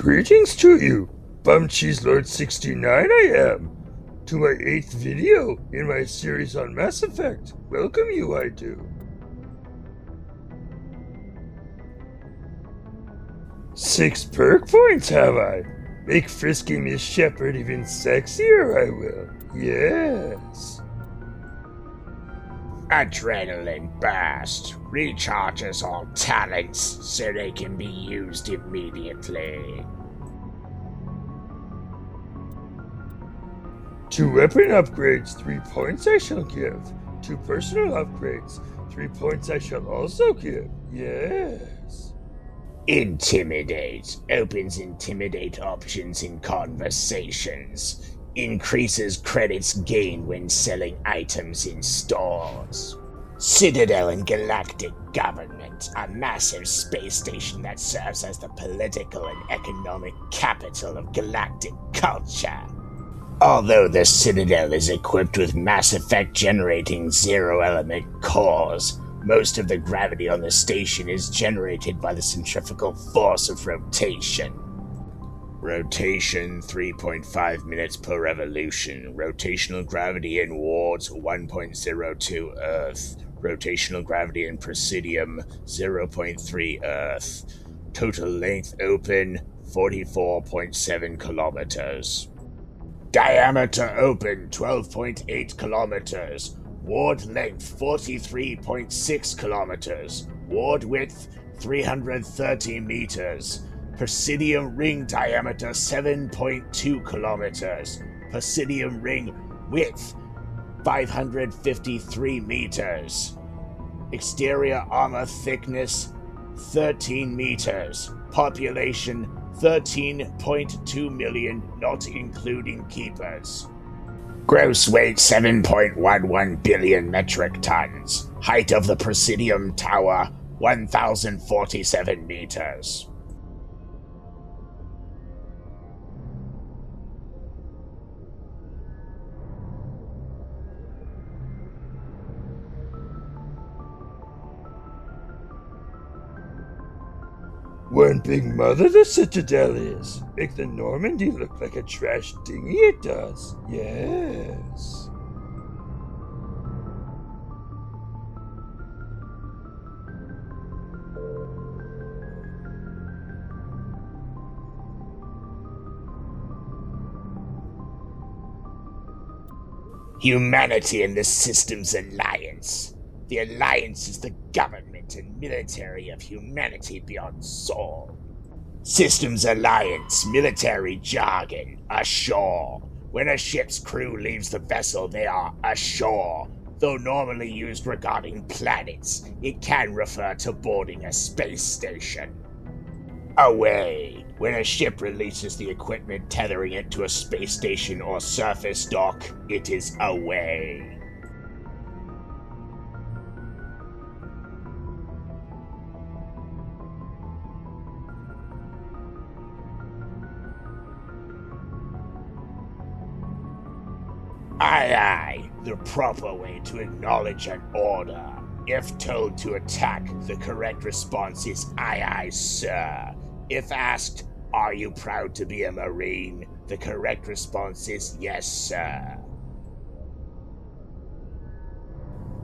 Greetings to you, Bum Cheese Lord 69 I am, to my 8th video in my series on Mass Effect. Welcome you, I do. 6 perk points have I. Make frisky Miss Shepherd even sexier, I will. Yes. Adrenaline burst recharges all talents so they can be used immediately. 2 weapon upgrades, 3 points I shall give. 2 personal upgrades, 3 points I shall also give. Yes. Intimidate opens intimidate options in conversations. Increases credits gained when selling items in stores. Citadel and Galactic Government, a massive space station that serves as the political and economic capital of galactic culture. Although the Citadel is equipped with Mass Effect generating zero-element cores, most of the gravity on the station is generated by the centrifugal force of rotation. Rotation 3.5 minutes per revolution. Rotational gravity in wards 1.02 Earth. Rotational gravity in Presidium 0.3 Earth. Total length open 44.7 kilometers. Diameter open 12.8 kilometers. Ward length 43.6 kilometers. Ward width 330 meters. Presidium ring diameter 7.2 kilometers. Presidium ring width 553 meters. Exterior armor thickness 13 meters. Population 13.2 million, not including keepers. Gross weight 7.11 billion metric tons. Height of the Presidium Tower 1,047 meters. One big mother the Citadel is. Make the Normandy look like a trash dinghy it does. Yes. Humanity and the Systems Alliance. The Alliance is the government and military of humanity beyond Sol. Systems Alliance, military jargon, ashore. When a ship's crew leaves the vessel, they are ashore. Though normally used regarding planets, it can refer to boarding a space station. Away. When a ship releases the equipment tethering it to a space station or surface dock, it is away. Aye, aye, the proper way to acknowledge an order. If told to attack, the correct response is aye, aye, sir. If asked, are you proud to be a Marine? The correct response is yes, sir.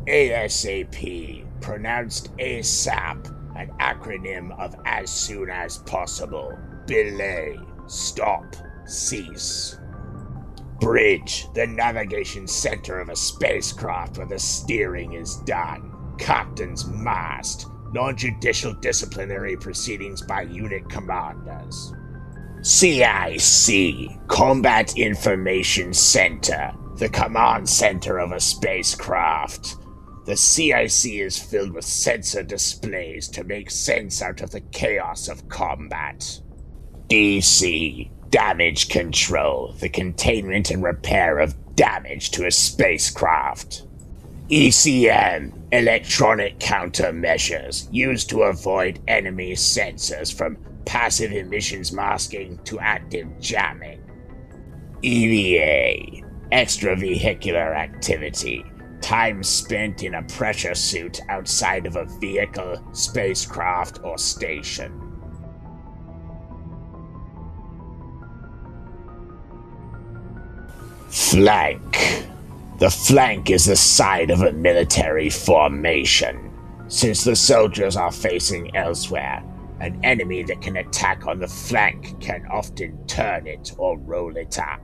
ASAP, pronounced ASAP, an acronym of as soon as possible. Belay, stop, cease. Bridge, the navigation center of a spacecraft where the steering is done. Captain's mast, non-judicial disciplinary proceedings by unit commanders. CIC, Combat Information Center, the command center of a spacecraft. The CIC is filled with sensor displays to make sense out of the chaos of combat. DC, Damage Control, the containment and repair of damage to a spacecraft. ECM, Electronic Countermeasures, used to avoid enemy sensors from passive emissions masking to active jamming. EVA, Extravehicular Activity, time spent in a pressure suit outside of a vehicle, spacecraft, or station. Flank. The flank is the side of a military formation. Since the soldiers are facing elsewhere, an enemy that can attack on the flank can often turn it or roll it up.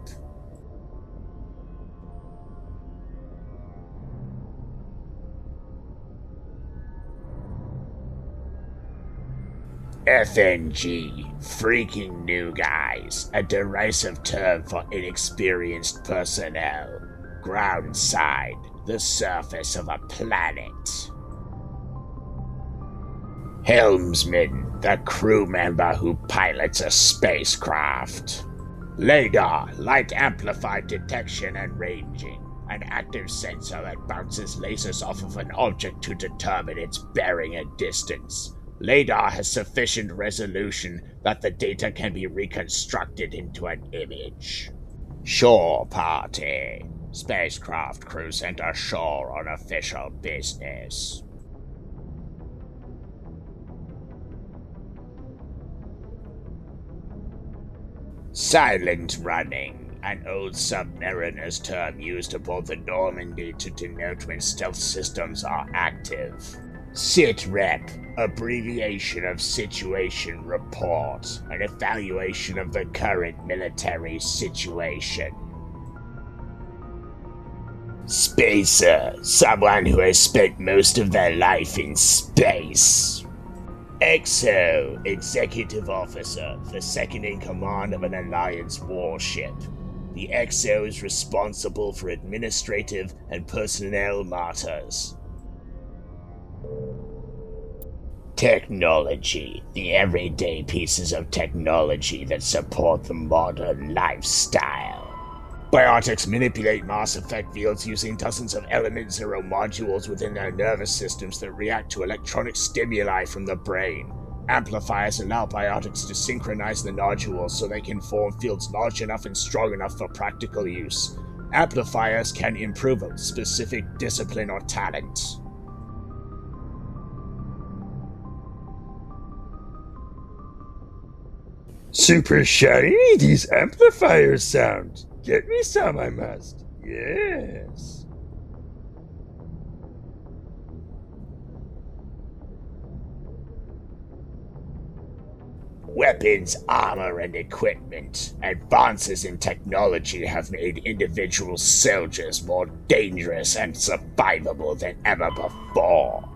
FNG, freaking new guys, a derisive term for inexperienced personnel. Ground side, the surface of a planet. Helmsman, the crew member who pilots a spacecraft. Radar, light amplified detection and ranging, an active sensor that bounces lasers off of an object to determine its bearing and distance. Radar has sufficient resolution that the data can be reconstructed into an image. Shore party. Spacecraft crew sent ashore on official business. Silent running, an old submariner's term used aboard the Normandy to denote when stealth systems are active. SITREP, abbreviation of Situation Report, an evaluation of the current military situation. Spacer, someone who has spent most of their life in space. XO, executive officer, the second in command of an Alliance warship. The XO is responsible for administrative and personnel matters. Technology, the everyday pieces of technology that support the modern lifestyle. Biotics manipulate Mass Effect fields using dozens of Element Zero modules within their nervous systems that react to electronic stimuli from the brain. Amplifiers allow biotics to synchronize the nodules so they can form fields large enough and strong enough for practical use. Amplifiers can improve a specific discipline or talent. Super shiny these amplifiers sound. Get me some, I must. Yes. Weapons, armor, and equipment. Advances in technology have made individual soldiers more dangerous and survivable than ever before.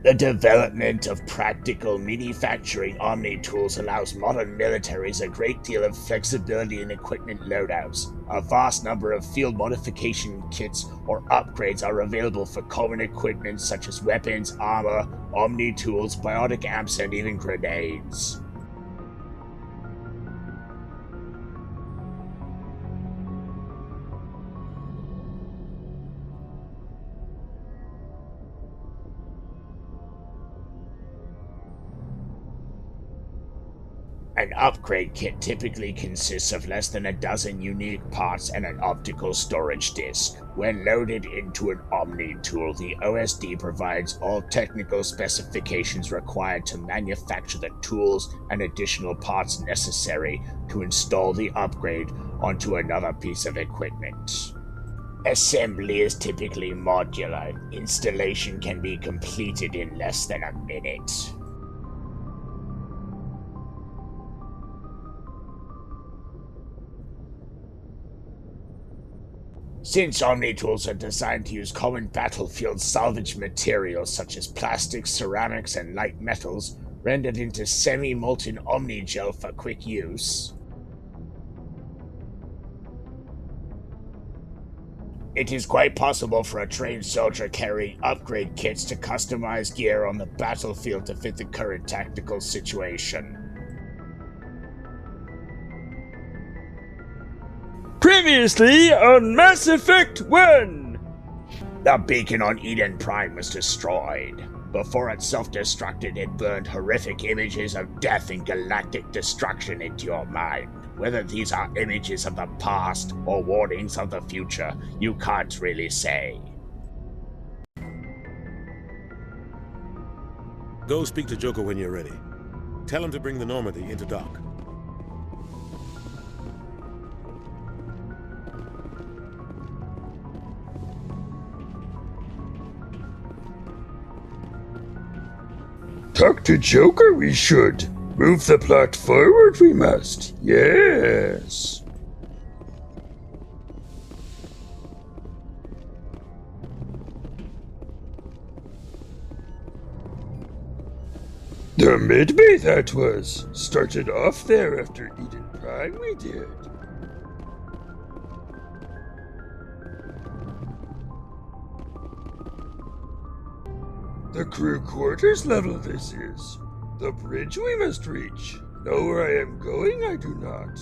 The development of practical manufacturing omni-tools allows modern militaries a great deal of flexibility in equipment loadouts. A vast number of field modification kits or upgrades are available for common equipment such as weapons, armor, omni-tools, biotic amps, and even grenades. An upgrade kit typically consists of less than a dozen unique parts and an optical storage disk. When loaded into an Omni-tool, the OSD provides all technical specifications required to manufacture the tools and additional parts necessary to install the upgrade onto another piece of equipment. Assembly is typically modular. Installation can be completed in less than a minute. Since Omni-tools are designed to use common battlefield salvage materials such as plastics, ceramics, and light metals, rendered into semi-molten Omni-gel for quick use, it is quite possible for a trained soldier carrying upgrade kits to customize gear on the battlefield to fit the current tactical situation. Previously on Mass Effect 1! The beacon on Eden Prime was destroyed. Before it self-destructed, it burned horrific images of death and galactic destruction into your mind. Whether these are images of the past or warnings of the future, you can't really say. Go speak to Joker when you're ready. Tell him to bring the Normandy into dock. Talk to Joker we should. Move the plot forward we must. Yes. The Midbay that was. Started off there after Eden Prime we did. The crew quarters level this is. The bridge we must reach. Know where I am going? I do not.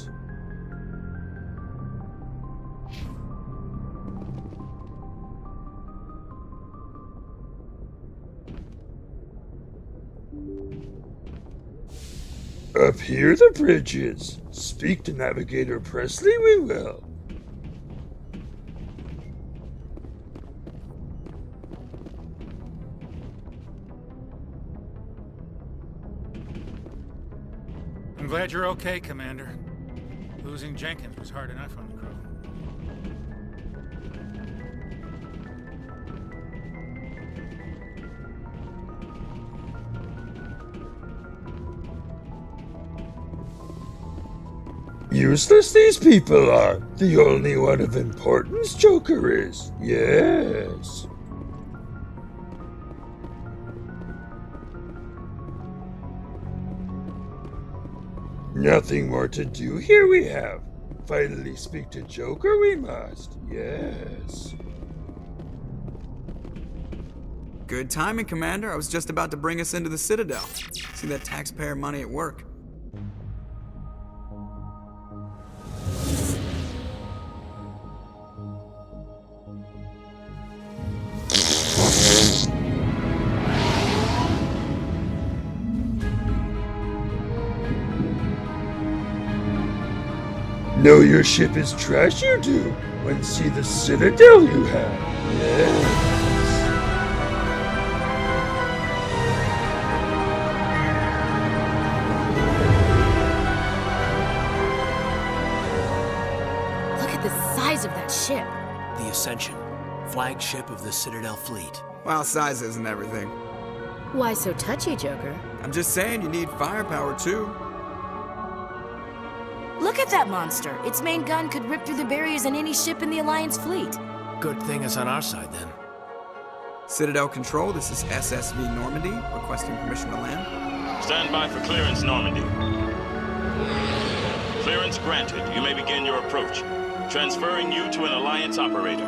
Up here the bridge is. Speak to Navigator Presley we will. I'm glad you're okay, Commander. Losing Jenkins was hard enough on the crew. Useless these people are. The only one of importance Joker is. Yes. Nothing more to do here we have. Finally speak to Joker we must. Yes. Good timing, Commander. I was just about to bring us into the Citadel. See that taxpayer money at work. Know your ship is trash you do, when see the Citadel you have. Yes. Look at the size of that ship. The Ascension, flagship of the Citadel fleet. Well, size isn't everything. Why so touchy, Joker? I'm just saying you need firepower too. Look at that monster. Its main gun could rip through the barriers in any ship in the Alliance fleet. Good thing it's on our side then. Citadel Control, this is SSV Normandy, requesting permission to land. Stand by for clearance, Normandy. Clearance granted. You may begin your approach. Transferring you to an Alliance operator.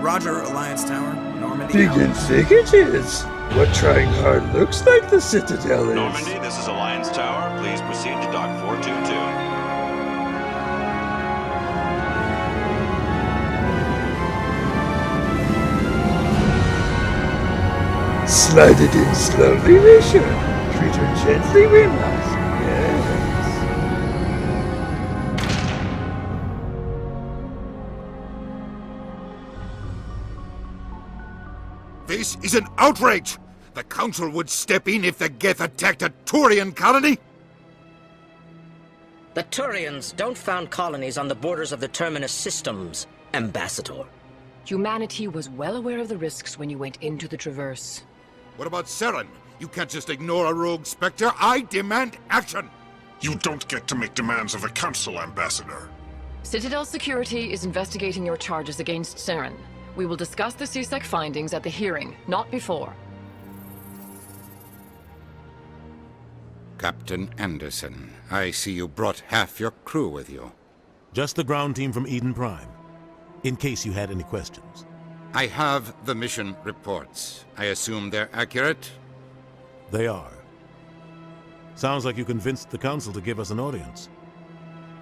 Roger, Alliance Tower, Normandy. Big and thick it is. What trying hard looks like the Citadel is. Normandy, this is Alliance Tower. Please proceed to Dock 422. Slide it in slowly we should. Treat her gently we must. Yes. This is an outrage! The Council would step in if the Geth attacked a Turian colony? The Turians don't found colonies on the borders of the Terminus systems, Ambassador. Humanity was well aware of the risks when you went into the Traverse. What about Saren? You can't just ignore a rogue Spectre. I demand action! You don't get to make demands of the Council, Ambassador. Citadel Security is investigating your charges against Saren. We will discuss the CSEC findings at the hearing, not before. Captain Anderson, I see you brought half your crew with you. Just the ground team from Eden Prime, in case you had any questions. I have the mission reports. I assume they're accurate? They are. Sounds like you convinced the Council to give us an audience.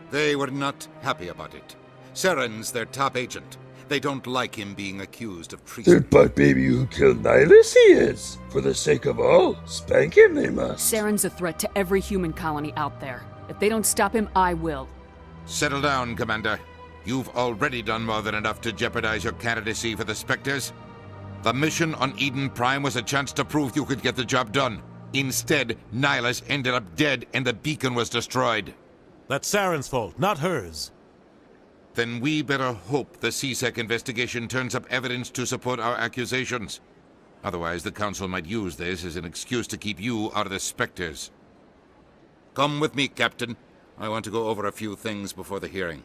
They were not happy about it. Saren's their top agent. They don't like him being accused of treason. That butt baby who killed Nihilus he is. For the sake of all, spank him they must. Saren's a threat to every human colony out there. If they don't stop him, I will. Settle down, Commander. You've already done more than enough to jeopardize your candidacy for the Spectres. The mission on Eden Prime was a chance to prove you could get the job done. Instead, Nihilus ended up dead and the beacon was destroyed. That's Saren's fault, not hers. Then we better hope the CSEC investigation turns up evidence to support our accusations. Otherwise, the Council might use this as an excuse to keep you out of the Spectres. Come with me, Captain. I want to go over a few things before the hearing.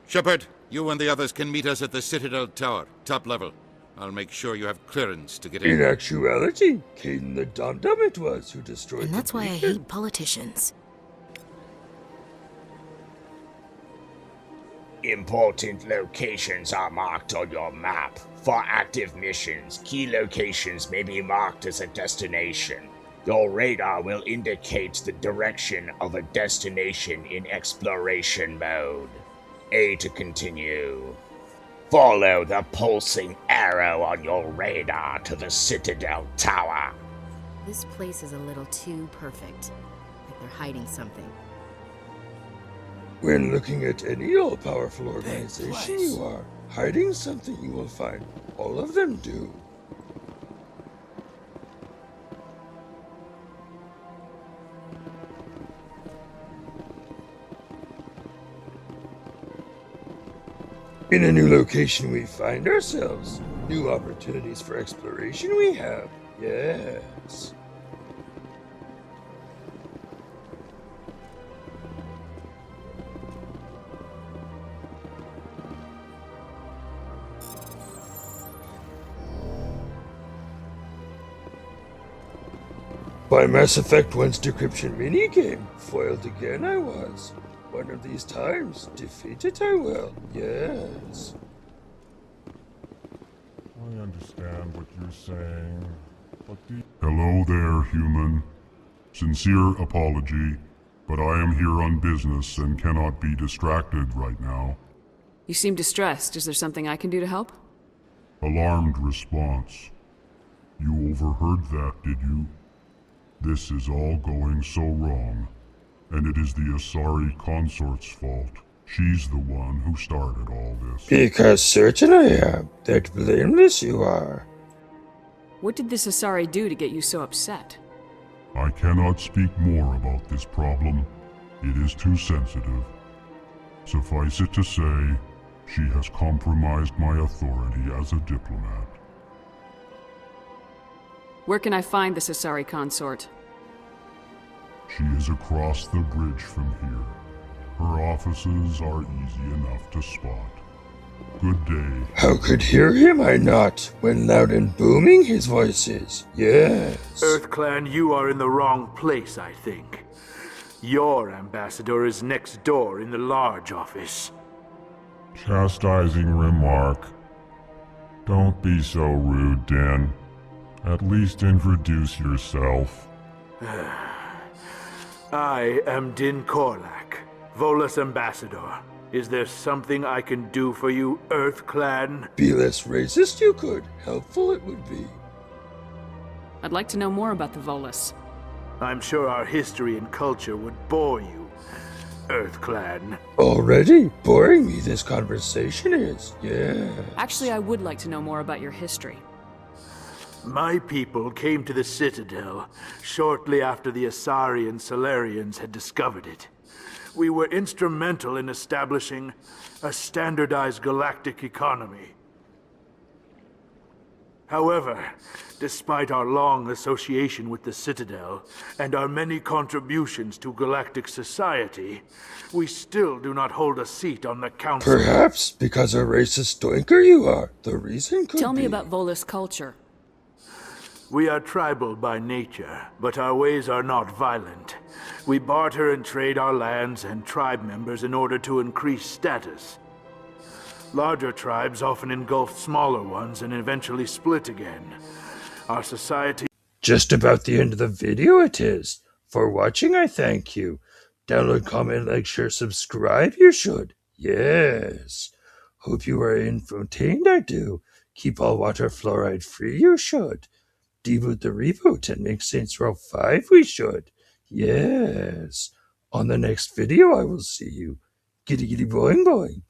Shepard, you and the others can meet us at the Citadel Tower, top level. I'll make sure you have clearance to get in. In actuality, Caden the Dum-Dum it was who destroyed And that's the why I beacon. hate politicians. Important locations are marked on your map. For active missions, key locations may be marked as a destination. Your radar will indicate the direction of a destination in exploration mode. A to continue. Follow the pulsing arrow on your radar to the Citadel Tower. This place is a little too perfect. Like they're hiding something. When looking at any all-powerful organization you are, hiding something you will find. All of them do. In a new location we find ourselves. New opportunities for exploration we have. Yes. By Mass Effect 1's decryption minigame, foiled again I was. One of these times, defeated I will, yes. I understand what you're saying, but Hello there, human. Sincere apology, but I am here on business and cannot be distracted right now. You seem distressed. Is there something I can do to help? Alarmed response. You overheard that, did you? This is all going so wrong, and it is the Asari consort's fault. She's the one who started all this. Because certain I am, that blameless you are. What did this Asari do to get you so upset? I cannot speak more about this problem. It is too sensitive. Suffice it to say, she has compromised my authority as a diplomat. Where can I find this Asari consort? She is across the bridge from here. Her offices are easy enough to spot. Good day. How could hear him I not, when loud and booming his voice is? Yes. EarthClan, you are in the wrong place, I think. Your ambassador is next door in the large office. Chastising remark. Don't be so rude, Din. At least introduce yourself. I am Din Korlak, Volus ambassador. Is there something I can do for you, EarthClan? Be less racist you could. Helpful it would be. I'd like to know more about the Volus. I'm sure our history and culture would bore you, EarthClan. Already boring me this conversation is, yeah. Actually, I would like to know more about your history. My people came to the Citadel shortly after the Asari and Salarians had discovered it. We were instrumental in establishing a standardized galactic economy. However, despite our long association with the Citadel and our many contributions to galactic society, we still do not hold a seat on the Council. Perhaps because a racist doinker you are. The reason could Tell me be. about Volus culture. We are tribal by nature, but our ways are not violent. We barter and trade our lands and tribe members in order to increase status. Larger tribes often engulf smaller ones and eventually split again. Our society... Just about the end of the video it is. For watching I thank you. Download, comment, like, share, subscribe you should. Yes. Hope you are entertained I do. Keep all water fluoride free you should. Deboot the reboot and make Saints Row 5 we should. Yes. On the next video I will see you. Giddy giddy boing boing.